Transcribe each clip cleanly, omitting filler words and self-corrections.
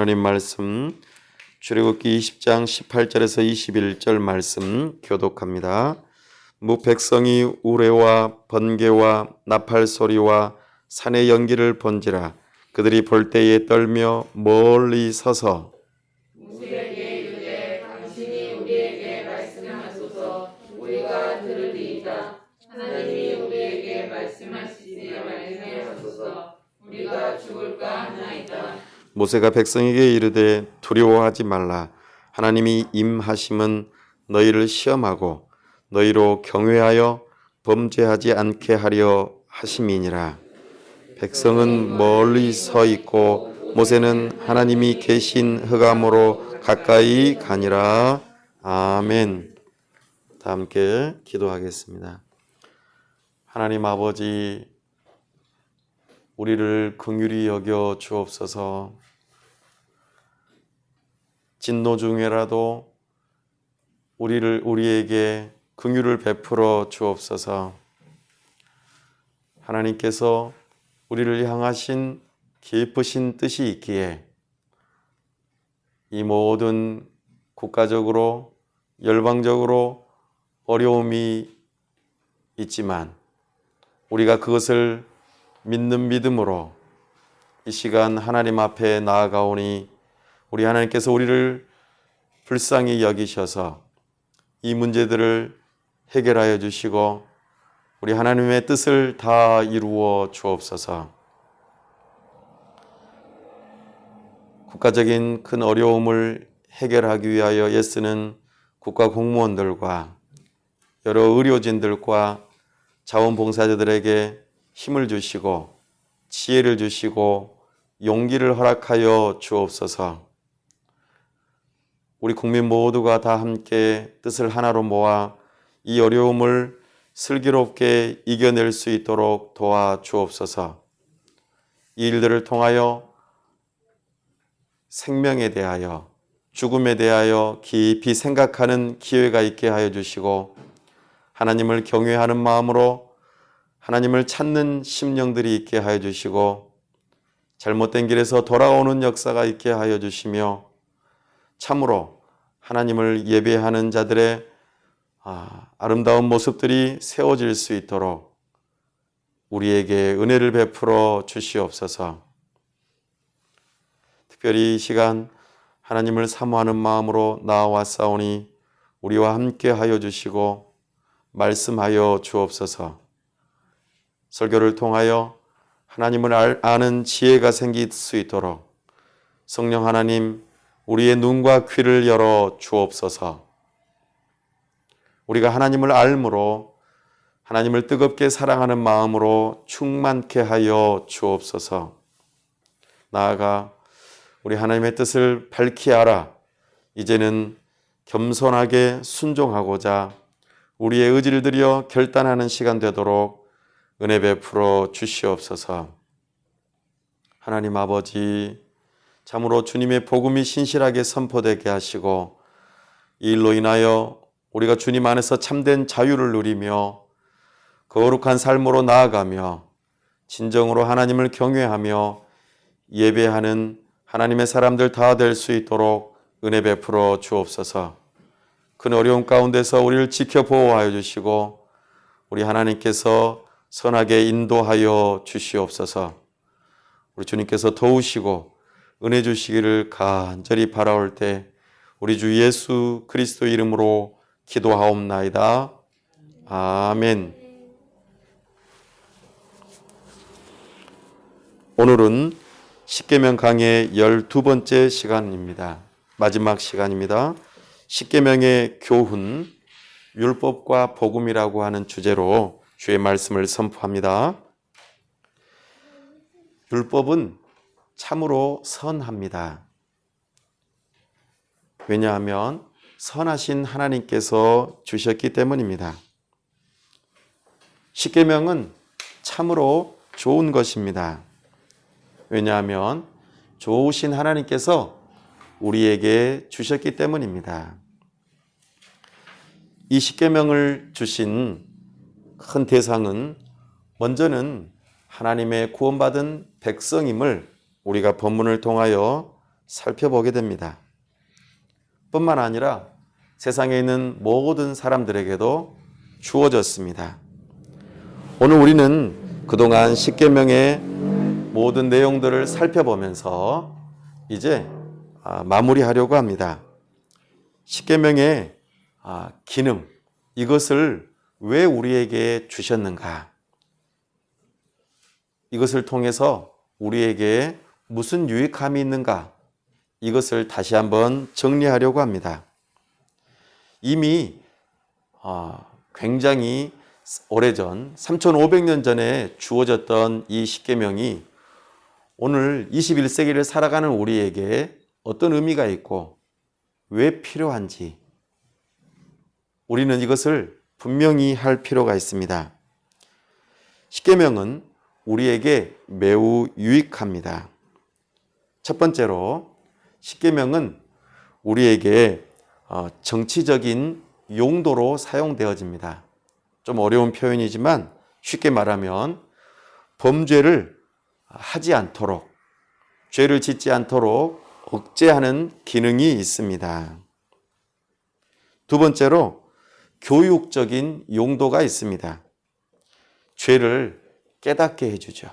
하나님 말씀 출애굽기 20장 18절에서 21절 말씀 교독합니다. 백성이 우레와 번개와 나팔 소리와 산의 연기를 본지라. 그들이 볼 때에 떨며 멀리 서서 모세에게 이르되 당신이 우리에게 말씀하소서 우리가 들으리이다. 하나님이 우리에게 말씀하시지 말게 하소서 우리가 죽을까 하나이다. 모세가 백성에게 이르되 두려워하지 말라. 하나님이 임하심은 너희를 시험하고 너희로 경외하여 범죄하지 않게 하려 하심이니라. 백성은 멀리 서 있고 모세는 하나님이 계신 흑암으로 가까이 가니라. 아멘. 다 함께 기도하겠습니다. 하나님 아버지, 우리를 긍휼히 여겨 주옵소서. 진노 중에라도 우리에게 긍휼을 베풀어 주옵소서. 하나님께서 우리를 향하신 깊으신 뜻이 있기에 이 모든 국가적으로 열방적으로 어려움이 있지만 우리가 그것을 믿는 믿음으로 이 시간 하나님 앞에 나아가오니 우리 하나님께서 우리를 불쌍히 여기셔서 이 문제들을 해결하여 주시고 우리 하나님의 뜻을 다 이루어 주옵소서. 국가적인 큰 어려움을 해결하기 위하여 애쓰는 국가 공무원들과 여러 의료진들과 자원봉사자들에게 힘을 주시고 지혜를 주시고 용기를 허락하여 주옵소서. 우리 국민 모두가 다 함께 뜻을 하나로 모아 이 어려움을 슬기롭게 이겨낼 수 있도록 도와주옵소서. 이 일들을 통하여 생명에 대하여 죽음에 대하여 깊이 생각하는 기회가 있게 하여 주시고 하나님을 경외하는 마음으로 하나님을 찾는 심령들이 있게 하여 주시고 잘못된 길에서 돌아오는 역사가 있게 하여 주시며 참으로 하나님을 예배하는 자들의 아름다운 모습들이 세워질 수 있도록 우리에게 은혜를 베풀어 주시옵소서. 특별히 이 시간 하나님을 사모하는 마음으로 나아왔사오니 우리와 함께 하여 주시고 말씀하여 주옵소서. 설교를 통하여 하나님을 아는 지혜가 생길 수 있도록 성령 하나님 우리의 눈과 귀를 열어 주옵소서. 우리가 하나님을 알므로 하나님을 뜨겁게 사랑하는 마음으로 충만케 하여 주옵소서. 나아가 우리 하나님의 뜻을 밝히 알아 이제는 겸손하게 순종하고자 우리의 의지를 들여 결단하는 시간 되도록 은혜 베풀어 주시옵소서. 하나님 아버지, 참으로 주님의 복음이 신실하게 선포되게 하시고 이 일로 인하여 우리가 주님 안에서 참된 자유를 누리며 거룩한 삶으로 나아가며 진정으로 하나님을 경외하며 예배하는 하나님의 사람들 다 될 수 있도록 은혜 베풀어 주옵소서. 큰 어려움 가운데서 우리를 지켜 보호하여 주시고 우리 하나님께서 선하게 인도하여 주시옵소서. 우리 주님께서 도우시고 은혜 주시기를 간절히 바라올 때 우리 주 예수 그리스도 이름으로 기도하옵나이다. 아멘. 오늘은 십계명 강의 12번째 시간입니다. 마지막 시간입니다. 십계명의 교훈, 율법과 복음이라고 하는 주제로 주의 말씀을 선포합니다. 율법은 참으로 선합니다. 왜냐하면 선하신 하나님께서 주셨기 때문입니다. 십계명은 참으로 좋은 것입니다. 왜냐하면 좋으신 하나님께서 우리에게 주셨기 때문입니다. 이 십계명을 주신 큰 대상은 먼저는 하나님의 구원받은 백성임을 우리가 본문을 통하여 살펴보게 됩니다. 뿐만 아니라 세상에 있는 모든 사람들에게도 주어졌습니다. 오늘 우리는 그동안 십계명의 모든 내용들을 살펴보면서 이제 마무리하려고 합니다. 십계명의 기능, 이것을 왜 우리에게 주셨는가? 이것을 통해서 우리에게 무슨 유익함이 있는가? 이것을 다시 한번 정리하려고 합니다. 이미 굉장히 오래전 3500년 전에 주어졌던 이 십계명이 오늘 21세기를 살아가는 우리에게 어떤 의미가 있고 왜 필요한지 우리는 이것을 분명히 할 필요가 있습니다. 십계명은 우리에게 매우 유익합니다. 첫 번째로 십계명은 우리에게 정치적인 용도로 사용되어집니다. 좀 어려운 표현이지만 쉽게 말하면 범죄를 하지 않도록, 죄를 짓지 않도록 억제하는 기능이 있습니다. 두 번째로 교육적인 용도가 있습니다. 죄를 깨닫게 해주죠.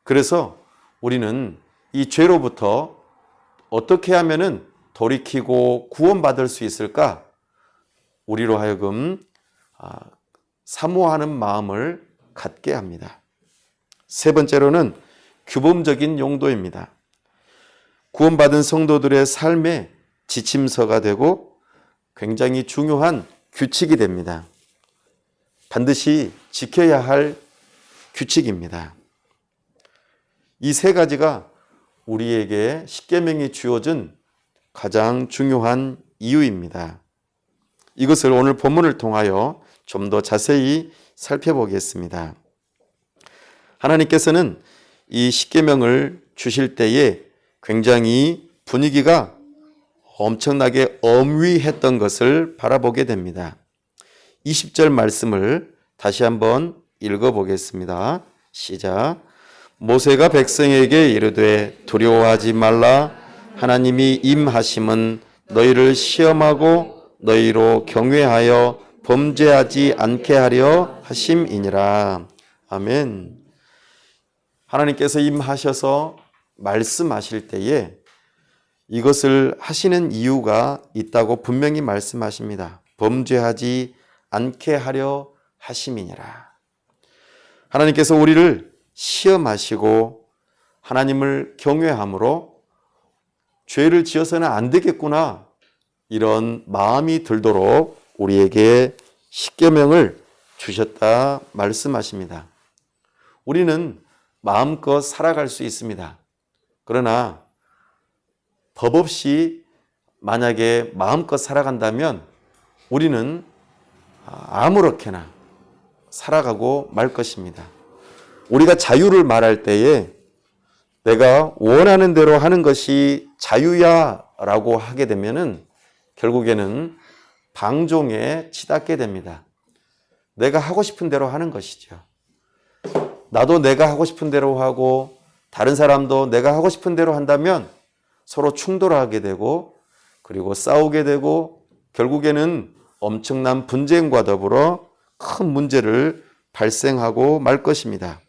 그래서 우리는 이 죄로부터 어떻게 하면은 돌이키고 구원받을 수 있을까? 우리로 하여금 사모하는 마음을 갖게 합니다. 세 번째로는 규범적인 용도입니다. 구원받은 성도들의 삶의 지침서가 되고 굉장히 중요한 규칙이 됩니다. 반드시 지켜야 할 규칙입니다. 이 세 가지가 우리에게 십계명이 주어진 가장 중요한 이유입니다. 이것을 오늘 본문을 통하여 좀 더 자세히 살펴보겠습니다. 하나님께서는 이 십계명을 주실 때에 굉장히 분위기가 엄청나게 엄위했던 것을 바라보게 됩니다. 20절 말씀을 다시 한번 읽어보겠습니다. 시작. 모세가 백성에게 이르되 두려워하지 말라. 하나님이 임하심은 너희를 시험하고 너희로 경외하여 범죄하지 않게 하려 하심이니라. 아멘. 하나님께서 임하셔서 말씀하실 때에 이것을 하시는 이유가 있다고 분명히 말씀하십니다. 범죄하지 않게 하려 하심이니라. 하나님께서 우리를 시험하시고 하나님을 경외함으로 죄를 지어서는 안 되겠구나 이런 마음이 들도록 우리에게 십계명을 주셨다 말씀하십니다. 우리는 마음껏 살아갈 수 있습니다. 그러나 법 없이 만약에 마음껏 살아간다면 우리는 아무렇게나 살아가고 말 것입니다. 우리가 자유를 말할 때에 내가 원하는 대로 하는 것이 자유야 라고 하게 되면은 결국에는 방종에 치닫게 됩니다. 내가 하고 싶은 대로 하는 것이죠. 나도 내가 하고 싶은 대로 하고 다른 사람도 내가 하고 싶은 대로 한다면 서로 충돌하게 되고 그리고 싸우게 되고 결국에는 엄청난 분쟁과 더불어 큰 문제를 발생하고 말 것입니다.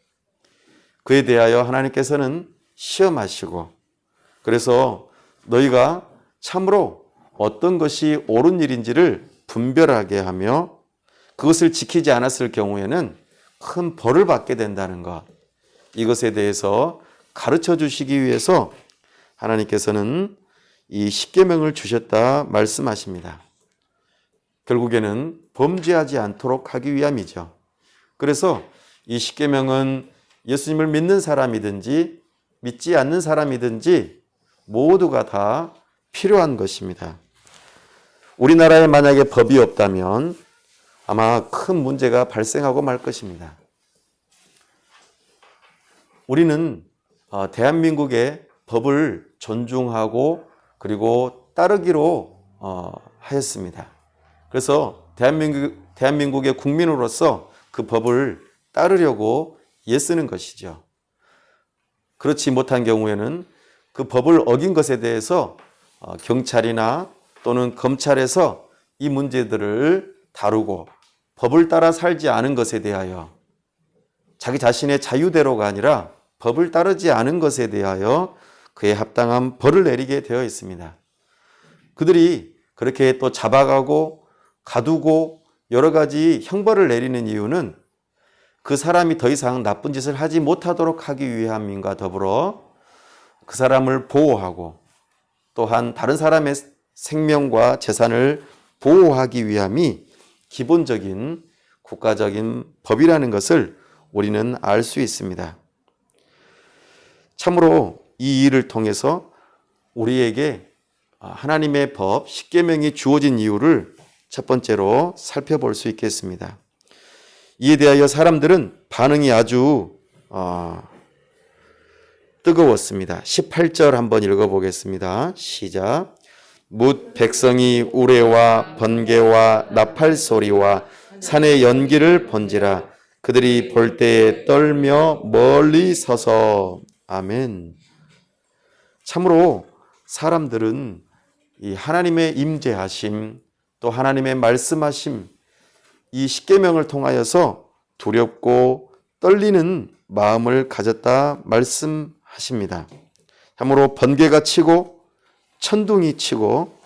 그에 대하여 하나님께서는 시험하시고 그래서 너희가 참으로 어떤 것이 옳은 일인지를 분별하게 하며 그것을 지키지 않았을 경우에는 큰 벌을 받게 된다는 것, 이것에 대해서 가르쳐 주시기 위해서 하나님께서는 이 십계명을 주셨다 말씀하십니다. 결국에는 범죄하지 않도록 하기 위함이죠. 그래서 이 십계명은 예수님을 믿는 사람이든지 믿지 않는 사람이든지 모두가 다 필요한 것입니다. 우리나라에 만약에 법이 없다면 아마 큰 문제가 발생하고 말 것입니다. 우리는 대한민국의 법을 존중하고 그리고 따르기로 하였습니다. 그래서 대한민국의 국민으로서 그 법을 따르려고 애쓰는 것이죠. 그렇지 못한 경우에는 그 법을 어긴 것에 대해서 경찰이나 또는 검찰에서 이 문제들을 다루고 법을 따라 살지 않은 것에 대하여 자기 자신의 자유대로가 아니라 법을 따르지 않은 것에 대하여 그에 합당한 벌을 내리게 되어 있습니다. 그들이 그렇게 또 잡아가고 가두고 여러 가지 형벌을 내리는 이유는 그 사람이 더 이상 나쁜 짓을 하지 못하도록 하기 위함인가 더불어 그 사람을 보호하고 또한 다른 사람의 생명과 재산을 보호하기 위함이 기본적인 국가적인 법이라는 것을 우리는 알 수 있습니다. 참으로 이 일을 통해서 우리에게 하나님의 법, 십계명이 주어진 이유를 첫 번째로 살펴볼 수 있겠습니다. 이에 대하여 사람들은 반응이 아주 뜨거웠습니다. 18절 한번 읽어보겠습니다. 시작. 뭇 백성이 우레와 번개와 나팔 소리와 산의 연기를 본지라 그들이 볼 때에 떨며 멀리 서서. 아멘. 참으로 사람들은 이 하나님의 임재하심 또 하나님의 말씀하심 이 십계명을 통하여서 두렵고 떨리는 마음을 가졌다 말씀하십니다. 참으로 번개가 치고 천둥이 치고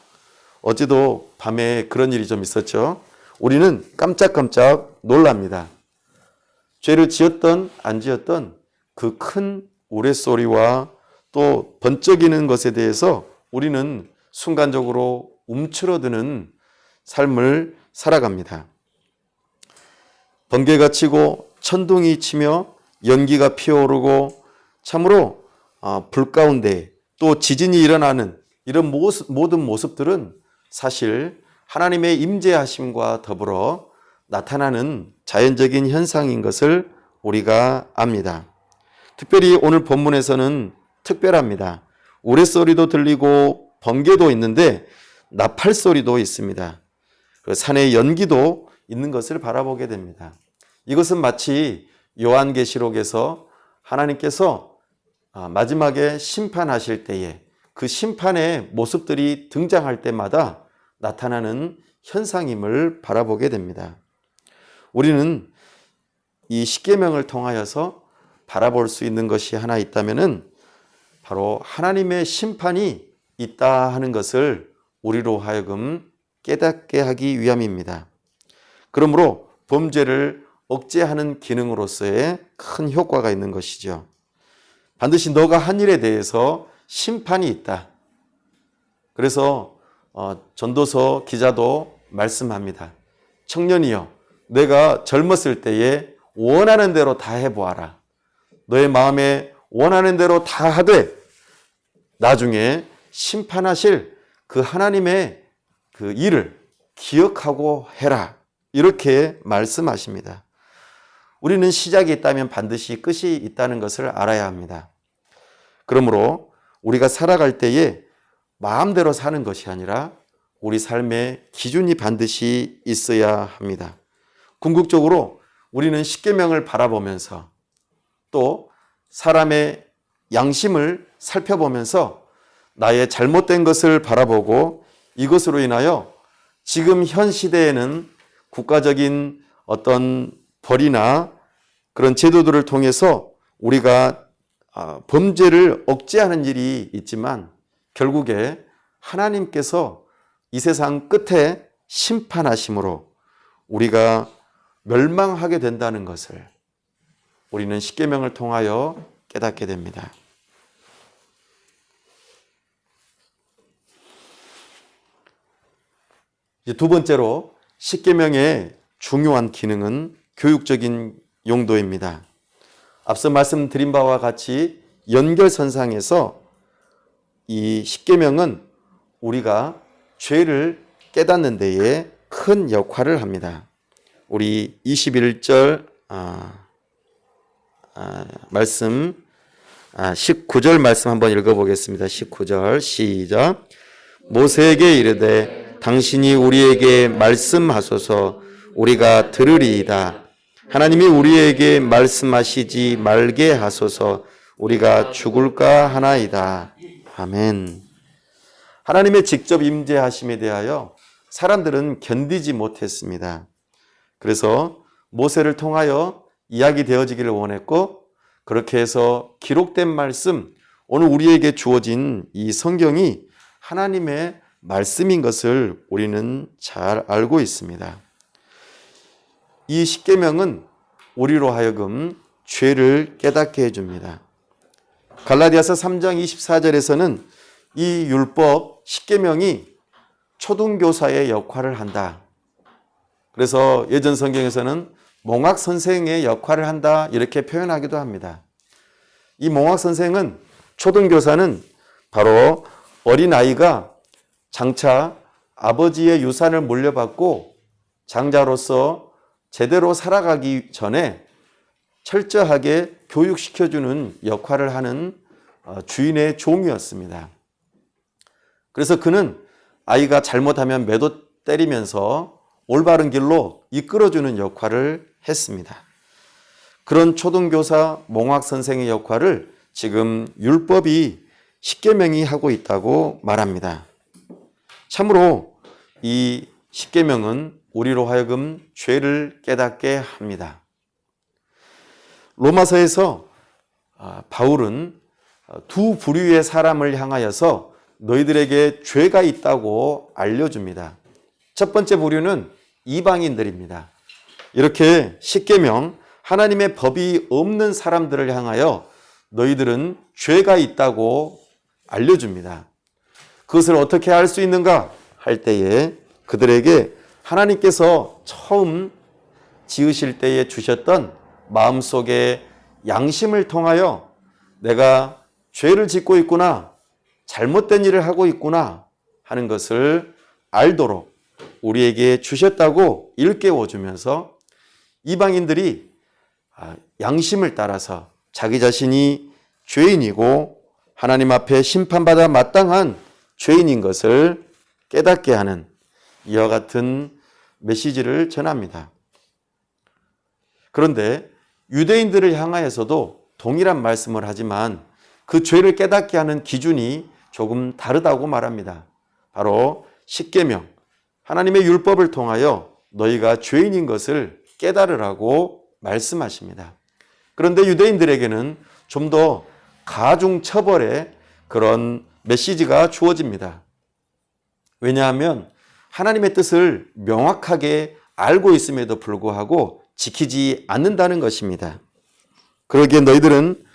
어제도 밤에 그런 일이 좀 있었죠. 우리는 깜짝깜짝 놀랍니다. 죄를 지었던 안 지었던 그 큰 우레소리와 또 번쩍이는 것에 대해서 우리는 순간적으로 움츠러드는 삶을 살아갑니다. 번개가 치고 천둥이 치며 연기가 피어오르고 참으로 불 가운데 또 지진이 일어나는 이런 모든 모습들은 사실 하나님의 임재하심과 더불어 나타나는 자연적인 현상인 것을 우리가 압니다. 특별히 오늘 본문에서는 특별합니다. 우레소리도 들리고 번개도 있는데 나팔 소리도 있습니다. 그 산의 연기도 있는 것을 바라보게 됩니다. 이것은 마치 요한계시록에서 하나님께서 마지막에 심판하실 때에 그 심판의 모습들이 등장할 때마다 나타나는 현상임을 바라보게 됩니다. 우리는 이 십계명을 통하여서 바라볼 수 있는 것이 하나 있다면은 바로 하나님의 심판이 있다 하는 것을 우리로 하여금 깨닫게 하기 위함입니다. 그러므로 범죄를 억제하는 기능으로서의 큰 효과가 있는 것이죠. 반드시 너가 한 일에 대해서 심판이 있다. 그래서 전도서 기자도 말씀합니다. 청년이여, 내가 젊었을 때에 원하는 대로 다 해보아라. 너의 마음에 원하는 대로 다 하되 나중에 심판하실 그 하나님의 그 일을 기억하고 해라. 이렇게 말씀하십니다. 우리는 시작이 있다면 반드시 끝이 있다는 것을 알아야 합니다. 그러므로 우리가 살아갈 때에 마음대로 사는 것이 아니라 우리 삶의 기준이 반드시 있어야 합니다. 궁극적으로 우리는 십계명을 바라보면서 또 사람의 양심을 살펴보면서 나의 잘못된 것을 바라보고 이것으로 인하여 지금 현 시대에는 국가적인 어떤 벌이나 그런 제도들을 통해서 우리가 범죄를 억제하는 일이 있지만 결국에 하나님께서 이 세상 끝에 심판하심으로 우리가 멸망하게 된다는 것을 우리는 십계명을 통하여 깨닫게 됩니다. 이제 두 번째로 십계명의 중요한 기능은 교육적인 용도입니다. 앞서 말씀드린 바와 같이 연결선상에서 이 십계명은 우리가 죄를 깨닫는 데에 큰 역할을 합니다. 우리 21절 말씀 19절 말씀 한번 읽어보겠습니다. 19절 시작. 모세에게 이르되 당신이 우리에게 말씀하소서 우리가 들으리이다. 하나님이 우리에게 말씀하시지 말게 하소서 우리가 죽을까 하나이다. 아멘. 하나님의 직접 임재하심에 대하여 사람들은 견디지 못했습니다. 그래서 모세를 통하여 이야기 되어지기를 원했고, 그렇게 해서 기록된 말씀, 오늘 우리에게 주어진 이 성경이 하나님의 말씀인 것을 우리는 잘 알고 있습니다. 이 십계명은 우리로 하여금 죄를 깨닫게 해줍니다. 갈라디아서 3장 24절에서는 이 율법 십계명이 초등교사의 역할을 한다. 그래서 예전 성경에서는 몽학 선생의 역할을 한다 이렇게 표현하기도 합니다. 이 몽학 선생은, 초등교사는 바로 어린아이가 장차 아버지의 유산을 물려받고 장자로서 제대로 살아가기 전에 철저하게 교육시켜주는 역할을 하는 주인의 종이었습니다. 그래서 그는 아이가 잘못하면 매도 때리면서 올바른 길로 이끌어주는 역할을 했습니다. 그런 초등교사 몽학 선생의 역할을 지금 율법이 십계명이 하고 있다고 말합니다. 참으로 이 십계명은 우리로 하여금 죄를 깨닫게 합니다. 로마서에서 바울은 두 부류의 사람을 향하여서 너희들에게 죄가 있다고 알려줍니다. 첫 번째 부류는 이방인들입니다. 이렇게 십계명, 하나님의 법이 없는 사람들을 향하여 너희들은 죄가 있다고 알려줍니다. 그것을 어떻게 알 수 있는가 할 때에 그들에게 하나님께서 처음 지으실 때에 주셨던 마음속의 양심을 통하여 내가 죄를 짓고 있구나, 잘못된 일을 하고 있구나 하는 것을 알도록 우리에게 주셨다고 일깨워주면서 이방인들이 양심을 따라서 자기 자신이 죄인이고 하나님 앞에 심판받아 마땅한 죄인인 것을 깨닫게 하는 이와 같은 메시지를 전합니다. 그런데 유대인들을 향하여서도 동일한 말씀을 하지만 그 죄를 깨닫게 하는 기준이 조금 다르다고 말합니다. 바로 십계명, 하나님의 율법을 통하여 너희가 죄인인 것을 깨달으라고 말씀하십니다. 그런데 유대인들에게는 좀 더 가중 처벌의 그런 메시지가 주어집니다. 왜냐하면 하나님의 뜻을 명확하게 알고 있음에도 불구하고 지키지 않는다는 것입니다. 그러기에 너희들은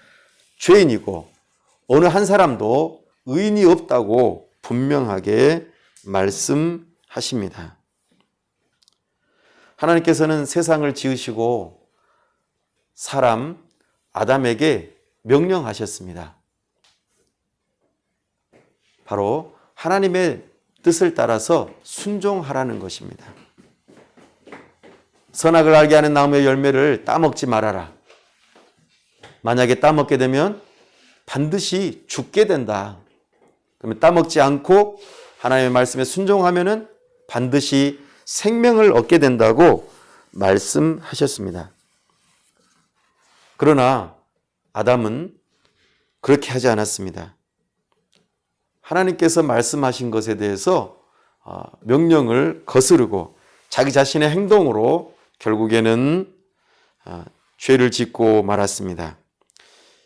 죄인이고 어느 한 사람도 의인이 없다고 분명하게 말씀하십니다. 하나님께서는 세상을 지으시고 사람 아담에게 명령하셨습니다. 바로 하나님의 뜻을 따라서 순종하라는 것입니다. 선악을 알게 하는 나무의 열매를 따먹지 말아라. 만약에 따먹게 되면 반드시 죽게 된다. 그러면 따먹지 않고 하나님의 말씀에 순종하면은 반드시 생명을 얻게 된다고 말씀하셨습니다. 그러나 아담은 그렇게 하지 않았습니다. 하나님께서 말씀하신 것에 대해서 명령을 거스르고 자기 자신의 행동으로 결국에는 죄를 짓고 말았습니다.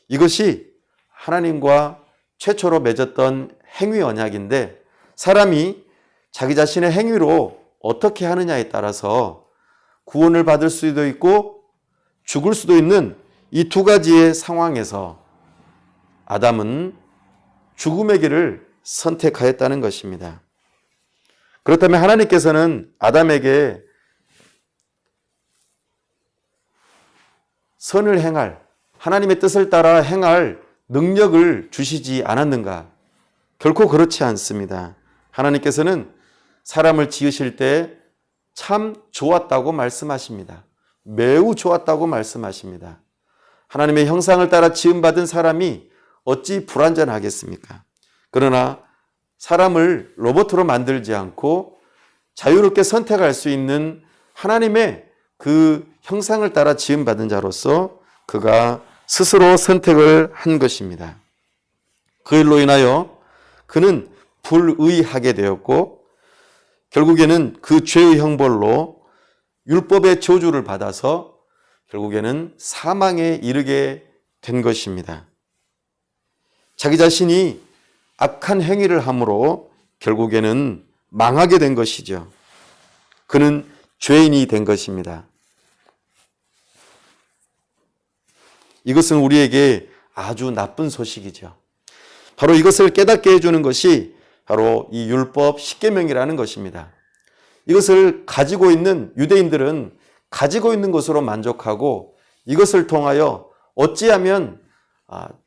이것이 하나님과 최초로 맺었던 행위 언약인데 사람이 자기 자신의 행위로 어떻게 하느냐에 따라서 구원을 받을 수도 있고 죽을 수도 있는 이 두 가지의 상황에서 아담은 죽음의 길을 선택하였다는 것입니다. 그렇다면 하나님께서는 아담에게 선을 행할, 하나님의 뜻을 따라 행할 능력을 주시지 않았는가? 결코 그렇지 않습니다. 하나님께서는 사람을 지으실 때 참 좋았다고 말씀하십니다. 매우 좋았다고 말씀하십니다. 하나님의 형상을 따라 지음받은 사람이 어찌 불완전하겠습니까? 그러나 사람을 로봇으로 만들지 않고 자유롭게 선택할 수 있는 하나님의 그 형상을 따라 지음받은 자로서 그가 스스로 선택을 한 것입니다. 그 일로 인하여 그는 불의하게 되었고 결국에는 그 죄의 형벌로 율법의 저주를 받아서 결국에는 사망에 이르게 된 것입니다. 자기 자신이 악한 행위를 함으로 결국에는 망하게 된 것이죠. 그는 죄인이 된 것입니다. 이것은 우리에게 아주 나쁜 소식이죠. 바로 이것을 깨닫게 해주는 것이 바로 이 율법 십계명이라는 것입니다. 이것을 가지고 있는 유대인들은 가지고 있는 것으로 만족하고 이것을 통하여 어찌하면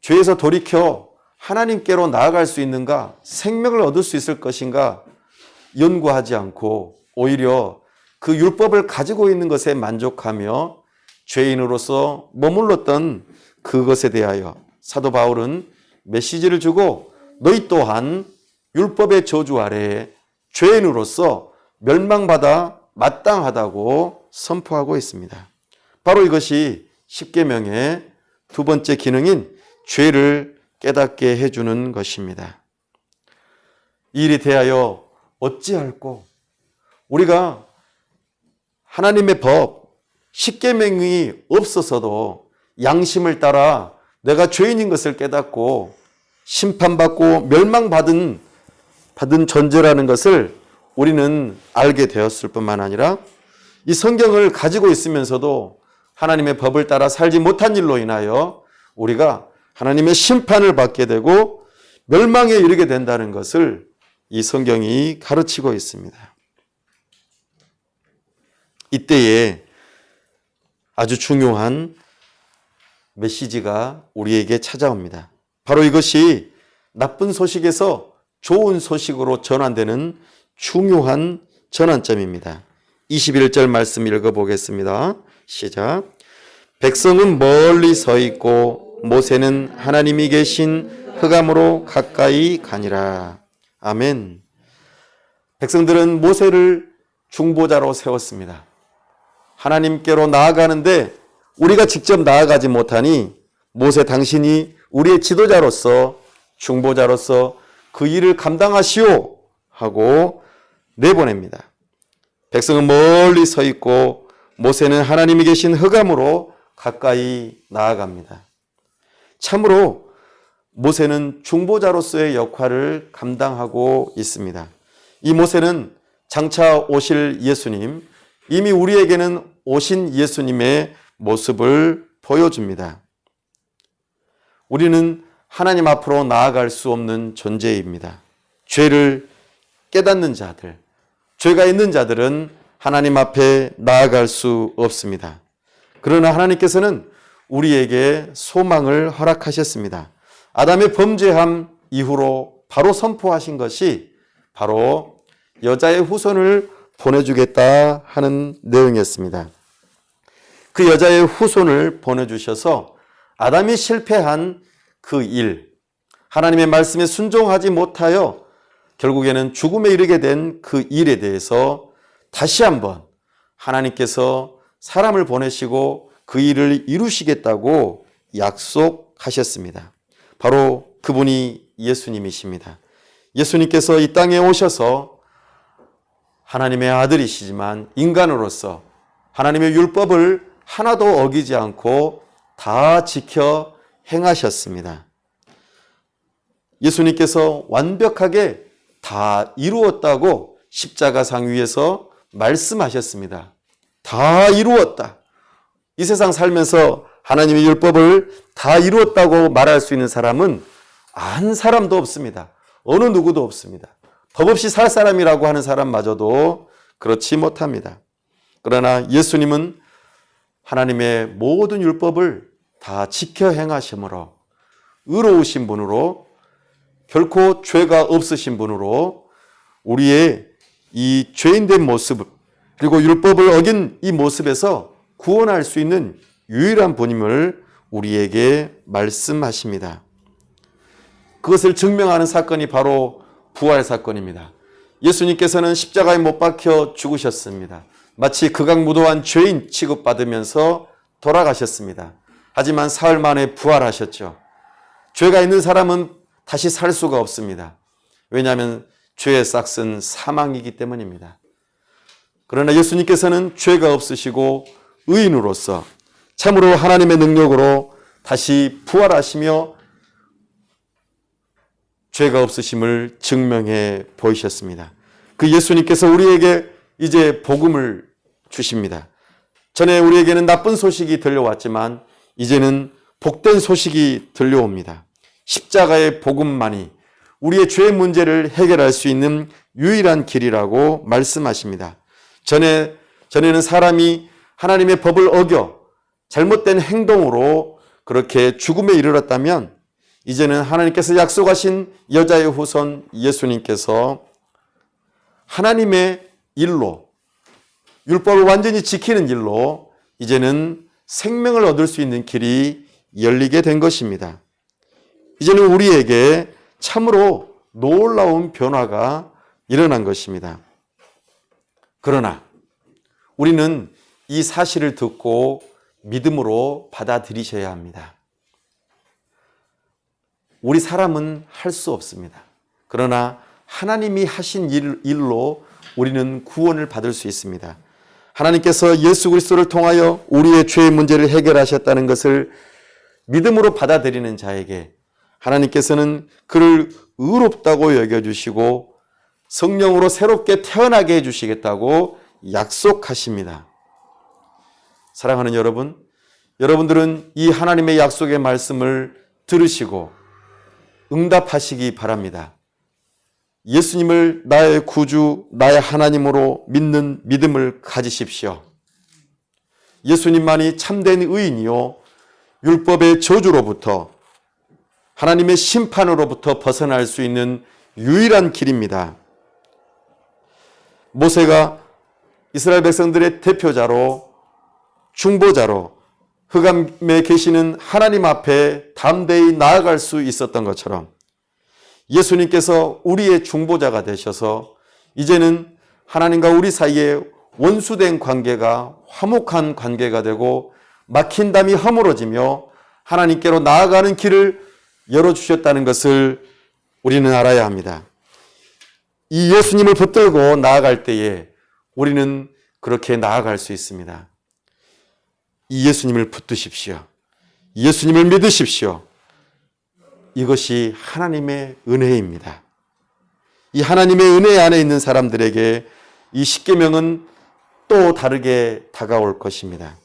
죄에서 돌이켜 하나님께로 나아갈 수 있는가, 생명을 얻을 수 있을 것인가 연구하지 않고 오히려 그 율법을 가지고 있는 것에 만족하며 죄인으로서 머물렀던 그것에 대하여 사도 바울은 메시지를 주고 너희 또한 율법의 저주 아래에 죄인으로서 멸망받아 마땅하다고 선포하고 있습니다. 바로 이것이 십계명의 두 번째 기능인 죄를 깨닫게 해주는 것입니다. 이 일에 대하여 어찌할꼬? 우리가 하나님의 법, 십계명이 없어서도 양심을 따라 내가 죄인인 것을 깨닫고 심판받고 멸망받은 존재라는 것을 우리는 알게 되었을 뿐만 아니라 이 성경을 가지고 있으면서도 하나님의 법을 따라 살지 못한 일로 인하여 우리가 하나님의 심판을 받게 되고 멸망에 이르게 된다는 것을 이 성경이 가르치고 있습니다. 이때에 아주 중요한 메시지가 우리에게 찾아옵니다. 바로 이것이 나쁜 소식에서 좋은 소식으로 전환되는 중요한 전환점입니다. 21절 말씀 읽어보겠습니다. 시작. 백성은 멀리 서 있고 모세는 하나님이 계신 흑암으로 가까이 가니라. 아멘. 백성들은 모세를 중보자로 세웠습니다. 하나님께로 나아가는데 우리가 직접 나아가지 못하니 모세 당신이 우리의 지도자로서 중보자로서 그 일을 감당하시오 하고 내보냅니다. 백성은 멀리 서 있고 모세는 하나님이 계신 흑암으로 가까이 나아갑니다. 참으로 모세는 중보자로서의 역할을 감당하고 있습니다. 이 모세는 장차 오실 예수님, 이미 우리에게는 오신 예수님의 모습을 보여줍니다. 우리는 하나님 앞으로 나아갈 수 없는 존재입니다. 죄를 깨닫는 자들, 죄가 있는 자들은 하나님 앞에 나아갈 수 없습니다. 그러나 하나님께서는 우리에게 소망을 허락하셨습니다. 아담의 범죄함 이후로 바로 선포하신 것이 바로 여자의 후손을 보내주겠다 하는 내용이었습니다. 그 여자의 후손을 보내주셔서 아담이 실패한 그 일, 하나님의 말씀에 순종하지 못하여 결국에는 죽음에 이르게 된 그 일에 대해서 다시 한번 하나님께서 사람을 보내시고 그 일을 이루시겠다고 약속하셨습니다. 바로 그분이 예수님이십니다. 예수님께서 이 땅에 오셔서 하나님의 아들이시지만 인간으로서 하나님의 율법을 하나도 어기지 않고 다 지켜 행하셨습니다. 예수님께서 완벽하게 다 이루었다고 십자가상 위에서 말씀하셨습니다. 다 이루었다. 이 세상 살면서 하나님의 율법을 다 이루었다고 말할 수 있는 사람은 한 사람도 없습니다. 어느 누구도 없습니다. 법 없이 살 사람이라고 하는 사람마저도 그렇지 못합니다. 그러나 예수님은 하나님의 모든 율법을 다 지켜 행하심으로 의로우신 분으로 결코 죄가 없으신 분으로 우리의 이 죄인된 모습 그리고 율법을 어긴 이 모습에서 구원할 수 있는 유일한 분임을 우리에게 말씀하십니다. 그것을 증명하는 사건이 바로 부활 사건입니다. 예수님께서는 십자가에 못 박혀 죽으셨습니다. 마치 극악무도한 죄인 취급받으면서 돌아가셨습니다. 하지만 사흘 만에 부활하셨죠. 죄가 있는 사람은 다시 살 수가 없습니다. 왜냐하면 죄의 싹은 사망이기 때문입니다. 그러나 예수님께서는 죄가 없으시고 의인으로서 참으로 하나님의 능력으로 다시 부활하시며 죄가 없으심을 증명해 보이셨습니다. 그 예수님께서 우리에게 이제 복음을 주십니다. 전에 우리에게는 나쁜 소식이 들려왔지만 이제는 복된 소식이 들려옵니다. 십자가의 복음만이 우리의 죄 문제를 해결할 수 있는 유일한 길이라고 말씀하십니다. 전에는 사람이 하나님의 법을 어겨 잘못된 행동으로 그렇게 죽음에 이르렀다면 이제는 하나님께서 약속하신 여자의 후손 예수님께서 하나님의 일로 율법을 완전히 지키는 일로 이제는 생명을 얻을 수 있는 길이 열리게 된 것입니다. 이제는 우리에게 참으로 놀라운 변화가 일어난 것입니다. 그러나 우리는 이 사실을 듣고 믿음으로 받아들이셔야 합니다. 우리 사람은 할 수 없습니다. 그러나 하나님이 하신 일로 우리는 구원을 받을 수 있습니다. 하나님께서 예수 그리스도를 통하여 우리의 죄의 문제를 해결하셨다는 것을 믿음으로 받아들이는 자에게 하나님께서는 그를 의롭다고 여겨주시고 성령으로 새롭게 태어나게 해주시겠다고 약속하십니다. 사랑하는 여러분, 여러분들은 이 하나님의 약속의 말씀을 들으시고 응답하시기 바랍니다. 예수님을 나의 구주, 나의 하나님으로 믿는 믿음을 가지십시오. 예수님만이 참된 의인이요 율법의 저주로부터 하나님의 심판으로부터 벗어날 수 있는 유일한 길입니다. 모세가 이스라엘 백성들의 대표자로 중보자로 흑암에 계시는 하나님 앞에 담대히 나아갈 수 있었던 것처럼 예수님께서 우리의 중보자가 되셔서 이제는 하나님과 우리 사이에 원수된 관계가 화목한 관계가 되고 막힌 담이 허물어지며 하나님께로 나아가는 길을 열어주셨다는 것을 우리는 알아야 합니다. 이 예수님을 붙들고 나아갈 때에 우리는 그렇게 나아갈 수 있습니다. 이 예수님을 붙드십시오. 예수님을 믿으십시오. 이것이 하나님의 은혜입니다. 이 하나님의 은혜 안에 있는 사람들에게 이 십계명은 또 다르게 다가올 것입니다.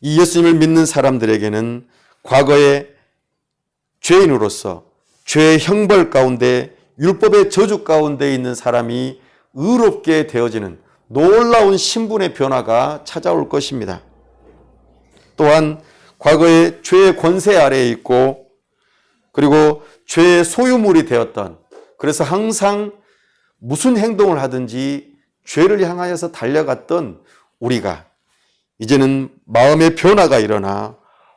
이 예수님을 믿는 사람들에게는 과거의 죄인으로서 죄의 형벌 가운데 율법의 저주 가운데 있는 사람이 의롭게 되어지는 놀라운 신분의 변화가 찾아올 것입니다. 또한 과거의 죄의 권세 아래에 있고 그리고 죄의 소유물이 되었던, 그래서 항상 무슨 행동을 하든지 죄를 향하여서 달려갔던 우리가 이제는 마음의 변화가 일어나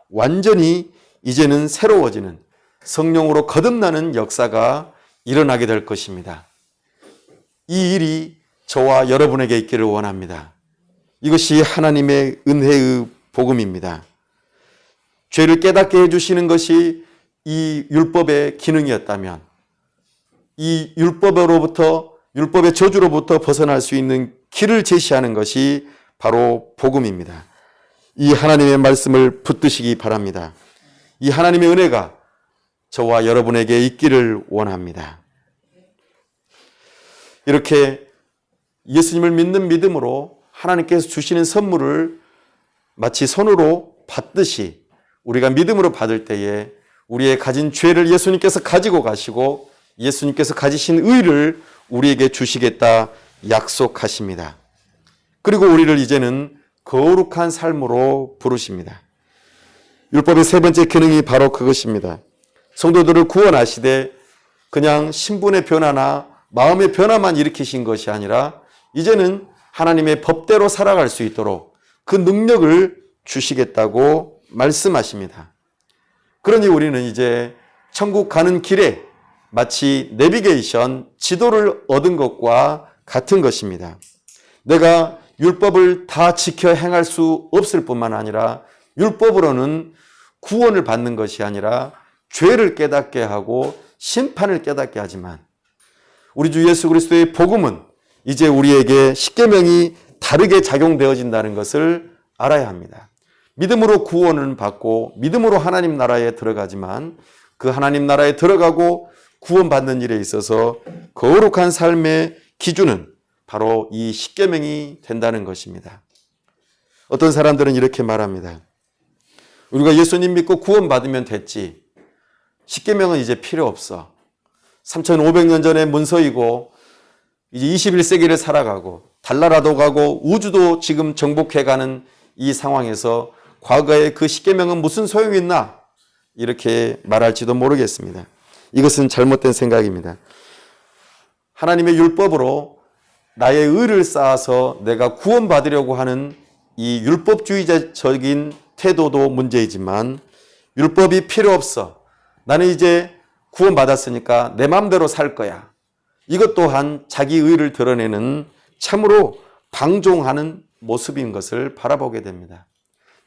완전히 이제는 새로워지는 성령으로 거듭나는 역사가 일어나게 될 것입니다. 이 일이 저와 여러분에게 있기를 원합니다. 이것이 하나님의 은혜의 복음입니다. 죄를 깨닫게 해주시는 것이 이 율법의 기능이었다면 이 율법의 저주로부터 벗어날 수 있는 길을 제시하는 것이 바로 복음입니다. 이 하나님의 말씀을 붙드시기 바랍니다. 이 하나님의 은혜가 저와 여러분에게 있기를 원합니다. 이렇게 예수님을 믿는 믿음으로 하나님께서 주시는 선물을 마치 손으로 받듯이 우리가 믿음으로 받을 때에 우리의 가진 죄를 예수님께서 가지고 가시고 예수님께서 가지신 의를 우리에게 주시겠다 약속하십니다. 그리고 우리를 이제는 거룩한 삶으로 부르십니다. 율법의 세 번째 기능이 바로 그것입니다. 성도들을 구원하시되 그냥 신분의 변화나 마음의 변화만 일으키신 것이 아니라 이제는 하나님의 법대로 살아갈 수 있도록 그 능력을 주시겠다고 말씀하십니다. 그러니 우리는 이제 천국 가는 길에 마치 내비게이션, 지도를 얻은 것과 같은 것입니다. 내가 율법을 다 지켜 행할 수 없을 뿐만 아니라 율법으로는 구원을 받는 것이 아니라 죄를 깨닫게 하고 심판을 깨닫게 하지만 우리 주 예수 그리스도의 복음은 이제 우리에게 십계명이 다르게 작용되어진다는 것을 알아야 합니다. 믿음으로 구원을 받고 믿음으로 하나님 나라에 들어가지만 그 하나님 나라에 들어가고 구원받는 일에 있어서 거룩한 삶의 기준은 바로 이 십계명이 된다는 것입니다. 어떤 사람들은 이렇게 말합니다. 우리가 예수님 믿고 구원받으면 됐지. 십계명은 이제 필요 없어. 3500년 전에 문서이고 이제 21세기를 살아가고 달나라도 가고 우주도 지금 정복해가는 이 상황에서 과거의 그 십계명은 무슨 소용이 있나? 이렇게 말할지도 모르겠습니다. 이것은 잘못된 생각입니다. 하나님의 율법으로 나의 의를 쌓아서 내가 구원받으려고 하는 이 율법주의자적인 태도도 문제이지만 율법이 필요 없어. 나는 이제 구원받았으니까 내 마음대로 살 거야. 이것 또한 자기 의를 드러내는 참으로 방종하는 모습인 것을 바라보게 됩니다.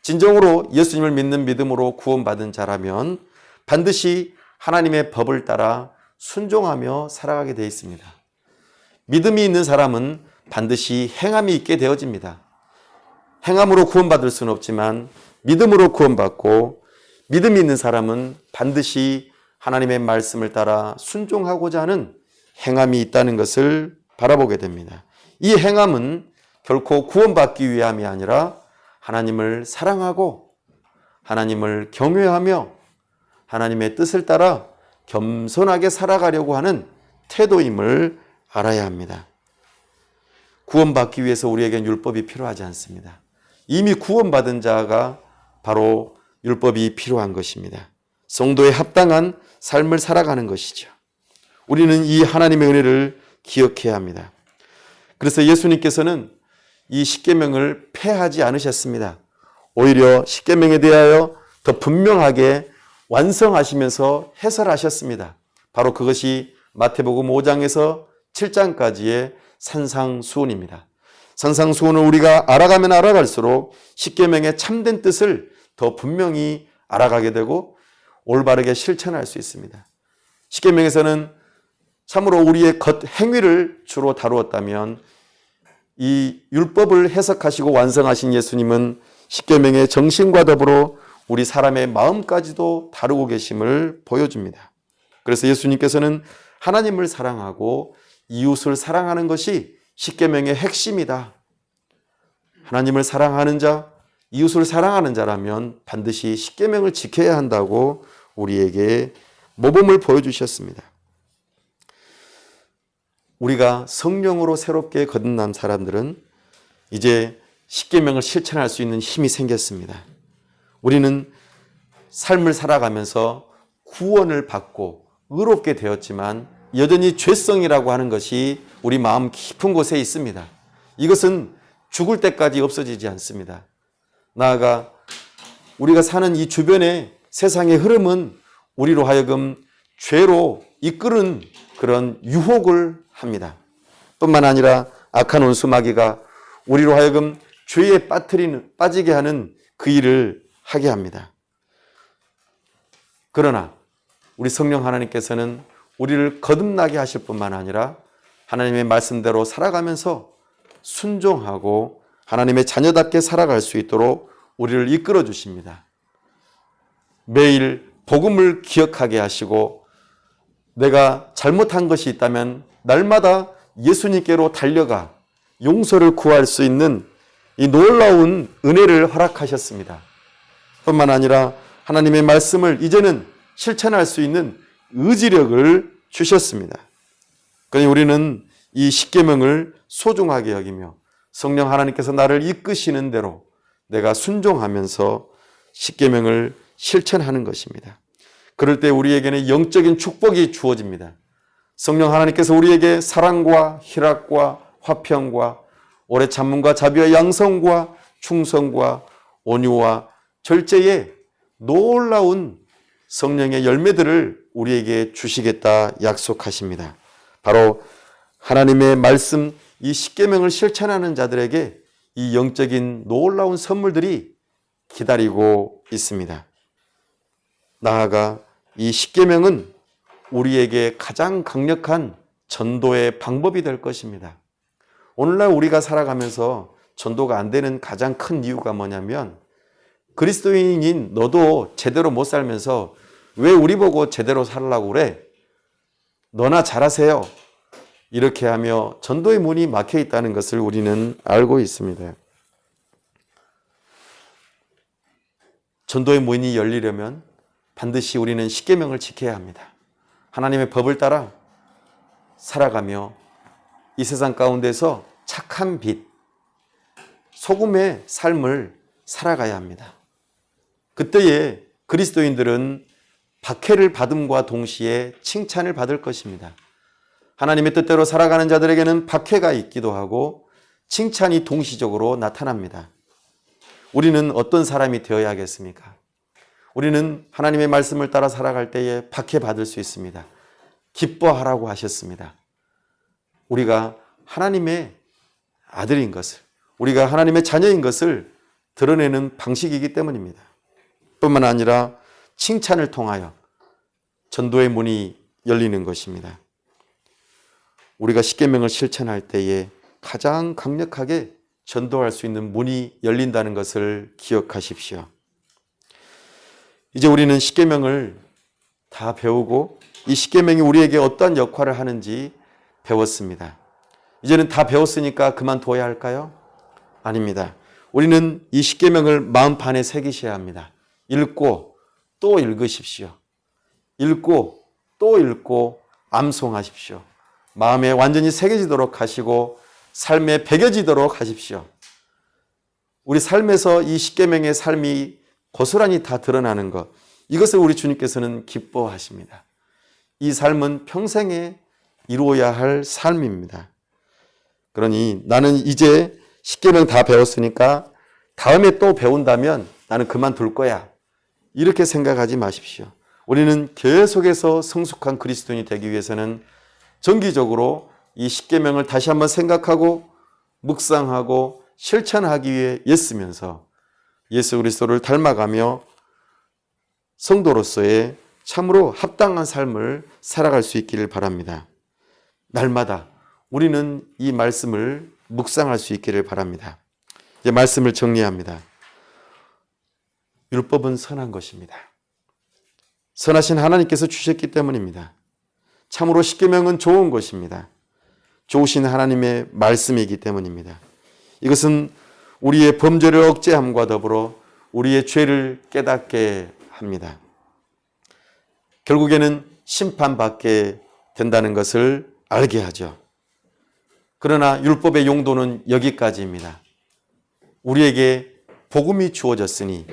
진정으로 예수님을 믿는 믿음으로 구원받은 자라면 반드시 하나님의 법을 따라 순종하며 살아가게 되어 있습니다. 믿음이 있는 사람은 반드시 행함이 있게 되어집니다. 행함으로 구원받을 수는 없지만 믿음으로 구원받고 믿음이 있는 사람은 반드시 하나님의 말씀을 따라 순종하고자 하는 행함이 있다는 것을 바라보게 됩니다. 이 행함은 결코 구원받기 위함이 아니라 하나님을 사랑하고 하나님을 경외하며 하나님의 뜻을 따라 겸손하게 살아가려고 하는 태도임을 알아야 합니다. 구원받기 위해서 우리에겐 율법이 필요하지 않습니다. 이미 구원받은 자가 바로 율법이 필요한 것입니다. 성도에 합당한 삶을 살아가는 것이죠. 우리는 이 하나님의 은혜를 기억해야 합니다. 그래서 예수님께서는 이 십계명을 폐하지 않으셨습니다. 오히려 십계명에 대하여 더 분명하게 완성하시면서 해설하셨습니다. 바로 그것이 마태복음 5장에서 7장까지의 산상수훈입니다. 산상수훈을 우리가 알아가면 알아갈수록 십계명의 참된 뜻을 더 분명히 알아가게 되고 올바르게 실천할 수 있습니다. 십계명에서는 참으로 우리의 겉행위를 주로 다루었다면 이 율법을 해석하시고 완성하신 예수님은 십계명의 정신과 더불어 우리 사람의 마음까지도 다루고 계심을 보여줍니다. 그래서 예수님께서는 하나님을 사랑하고 이웃을 사랑하는 것이 십계명의 핵심이다. 하나님을 사랑하는 자, 이웃을 사랑하는 자라면 반드시 십계명을 지켜야 한다고 우리에게 모범을 보여주셨습니다. 우리가 성령으로 새롭게 거듭난 사람들은 이제 십계명을 실천할 수 있는 힘이 생겼습니다. 우리는 삶을 살아가면서 구원을 받고 의롭게 되었지만 여전히 죄성이라고 하는 것이 우리 마음 깊은 곳에 있습니다. 이것은 죽을 때까지 없어지지 않습니다. 나아가 우리가 사는 이 주변의 세상의 흐름은 우리로 하여금 죄로 이끄는 그런 유혹을 합니다. 뿐만 아니라 악한 원수마귀가 우리로 하여금 죄에 빠지게 하는 그 일을 하게 합니다. 그러나 우리 성령 하나님께서는 우리를 거듭나게 하실 뿐만 아니라 하나님의 말씀대로 살아가면서 순종하고 하나님의 자녀답게 살아갈 수 있도록 우리를 이끌어 주십니다. 매일 복음을 기억하게 하시고 내가 잘못한 것이 있다면 날마다 예수님께로 달려가 용서를 구할 수 있는 이 놀라운 은혜를 허락하셨습니다. 뿐만 아니라 하나님의 말씀을 이제는 실천할 수 있는 의지력을 주셨습니다. 그러니 우리는 이 십계명을 소중하게 여기며 성령 하나님께서 나를 이끄시는 대로 내가 순종하면서 십계명을 실천하는 것입니다. 그럴 때 우리에게는 영적인 축복이 주어집니다. 성령 하나님께서 우리에게 사랑과 희락과 화평과 오래 참음과 자비와 양성과 충성과 온유와 절제의 놀라운 성령의 열매들을 우리에게 주시겠다 약속하십니다. 바로 하나님의 말씀 이 십계명을 실천하는 자들에게 이 영적인 놀라운 선물들이 기다리고 있습니다. 나아가 이 십계명은 우리에게 가장 강력한 전도의 방법이 될 것입니다. 오늘날 우리가 살아가면서 전도가 안 되는 가장 큰 이유가 뭐냐면 그리스도인인 너도 제대로 못 살면서 왜 우리 보고 제대로 살라고 그래? 너나 잘하세요. 이렇게 하며 전도의 문이 막혀 있다는 것을 우리는 알고 있습니다. 전도의 문이 열리려면 반드시 우리는 십계명을 지켜야 합니다. 하나님의 법을 따라 살아가며 이 세상 가운데서 착한 빛, 소금의 삶을 살아가야 합니다. 그때에 그리스도인들은 박해를 받음과 동시에 칭찬을 받을 것입니다. 하나님의 뜻대로 살아가는 자들에게는 박해가 있기도 하고 칭찬이 동시적으로 나타납니다. 우리는 어떤 사람이 되어야겠습니까? 우리는 하나님의 말씀을 따라 살아갈 때에 박해받을 수 있습니다. 기뻐하라고 하셨습니다. 우리가 하나님의 아들인 것을, 우리가 하나님의 자녀인 것을 드러내는 방식이기 때문입니다. 뿐만 아니라 칭찬을 통하여 전도의 문이 열리는 것입니다. 우리가 십계명을 실천할 때에 가장 강력하게 전도할 수 있는 문이 열린다는 것을 기억하십시오. 이제 우리는 십계명을 다 배우고 이 십계명이 우리에게 어떠한 역할을 하는지 배웠습니다. 이제는 다 배웠으니까 그만둬야 할까요? 아닙니다. 우리는 이 십계명을 마음판에 새기셔야 합니다. 읽고 또 읽으십시오. 읽고 또 읽고 암송하십시오. 마음에 완전히 새겨지도록 하시고 삶에 배겨지도록 하십시오. 우리 삶에서 이 십계명의 삶이 고스란히 다 드러나는 것, 이것을 우리 주님께서는 기뻐하십니다. 이 삶은 평생에 이루어야 할 삶입니다. 그러니 나는 이제 십계명 다 배웠으니까 다음에 또 배운다면 나는 그만둘 거야. 이렇게 생각하지 마십시오. 우리는 계속해서 성숙한 그리스도인이 되기 위해서는 정기적으로 이 십계명을 다시 한번 생각하고 묵상하고 실천하기 위해 애쓰면서 예수 그리스도를 닮아가며 성도로서의 참으로 합당한 삶을 살아갈 수 있기를 바랍니다. 날마다 우리는 이 말씀을 묵상할 수 있기를 바랍니다. 이제 말씀을 정리합니다. 율법은 선한 것입니다. 선하신 하나님께서 주셨기 때문입니다. 참으로 십계명은 좋은 것입니다. 좋으신 하나님의 말씀이기 때문입니다. 이것은 우리의 범죄를 억제함과 더불어 우리의 죄를 깨닫게 합니다. 결국에는 심판받게 된다는 것을 알게 하죠. 그러나 율법의 용도는 여기까지입니다. 우리에게 복음이 주어졌으니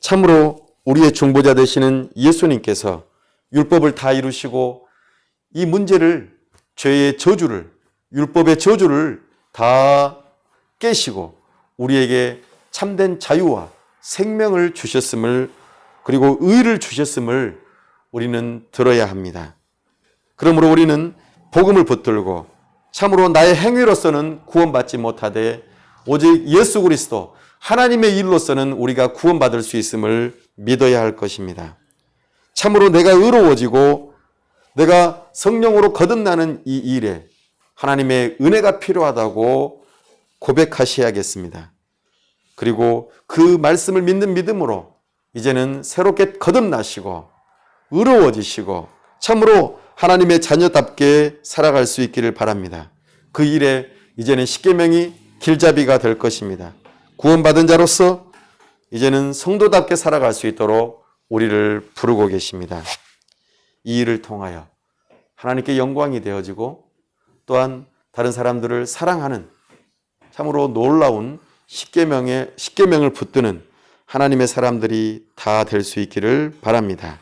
참으로 우리의 중보자 되시는 예수님께서 율법을 다 이루시고 이 문제를, 죄의 저주를, 율법의 저주를 다 깨시고 우리에게 참된 자유와 생명을 주셨음을, 그리고 의를 주셨음을 우리는 들어야 합니다. 그러므로 우리는 복음을 붙들고 참으로 나의 행위로서는 구원받지 못하되 오직 예수 그리스도 하나님의 일로서는 우리가 구원받을 수 있음을 믿어야 할 것입니다. 참으로 내가 의로워지고 내가 성령으로 거듭나는 이 일에 하나님의 은혜가 필요하다고 고백하셔야겠습니다. 그리고 그 말씀을 믿는 믿음으로 이제는 새롭게 거듭나시고 의로워지시고 참으로 하나님의 자녀답게 살아갈 수 있기를 바랍니다. 그 일에 이제는 십계명이 길잡이가 될 것입니다. 구원받은 자로서 이제는 성도답게 살아갈 수 있도록 우리를 부르고 계십니다. 이 일을 통하여 하나님께 영광이 되어지고 또한 다른 사람들을 사랑하는 참으로 놀라운 십계명을 붙드는 하나님의 사람들이 다 될 수 있기를 바랍니다.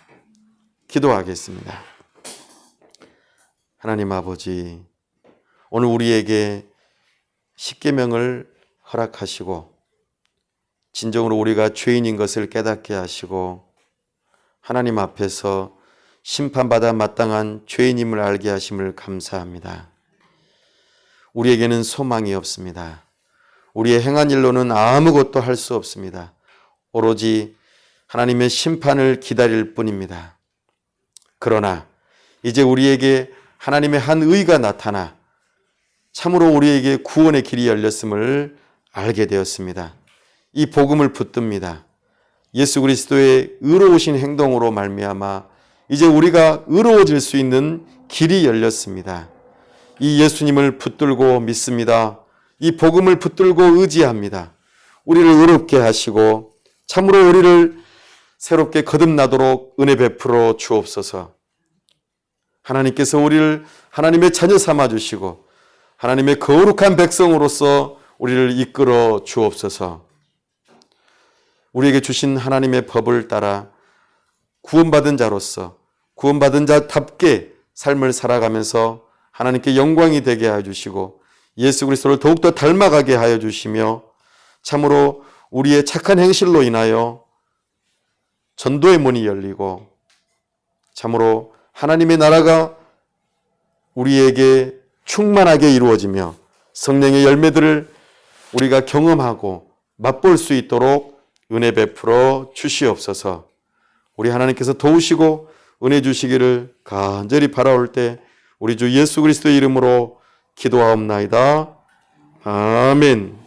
기도하겠습니다. 하나님 아버지, 오늘 우리에게 십계명을 허락하시고 진정으로 우리가 죄인인 것을 깨닫게 하시고 하나님 앞에서 심판받아 마땅한 죄인임을 알게 하심을 감사합니다. 우리에게는 소망이 없습니다. 우리의 행한 일로는 아무것도 할 수 없습니다. 오로지 하나님의 심판을 기다릴 뿐입니다. 그러나 이제 우리에게 하나님의 한 의가 나타나 참으로 우리에게 구원의 길이 열렸음을 알게 되었습니다. 이 복음을 붙듭니다. 예수 그리스도의 의로우신 행동으로 말미암아 이제 우리가 의로워질 수 있는 길이 열렸습니다. 이 예수님을 붙들고 믿습니다. 이 복음을 붙들고 의지합니다. 우리를 의롭게 하시고 참으로 우리를 새롭게 거듭나도록 은혜 베풀어 주옵소서. 하나님께서 우리를 하나님의 자녀 삼아 주시고 하나님의 거룩한 백성으로서 우리를 이끌어 주옵소서. 우리에게 주신 하나님의 법을 따라 구원받은 자로서 구원받은 자답게 삶을 살아가면서 하나님께 영광이 되게 하여 주시고 예수 그리스도를 더욱더 닮아가게 하여 주시며 참으로 우리의 착한 행실로 인하여 전도의 문이 열리고 참으로 하나님의 나라가 우리에게 충만하게 이루어지며 성령의 열매들을 우리가 경험하고 맛볼 수 있도록 은혜 베풀어 주시옵소서. 우리 하나님께서 도우시고 은혜 주시기를 간절히 바라올 때 우리 주 예수 그리스도의 이름으로 기도하옵나이다. 아멘.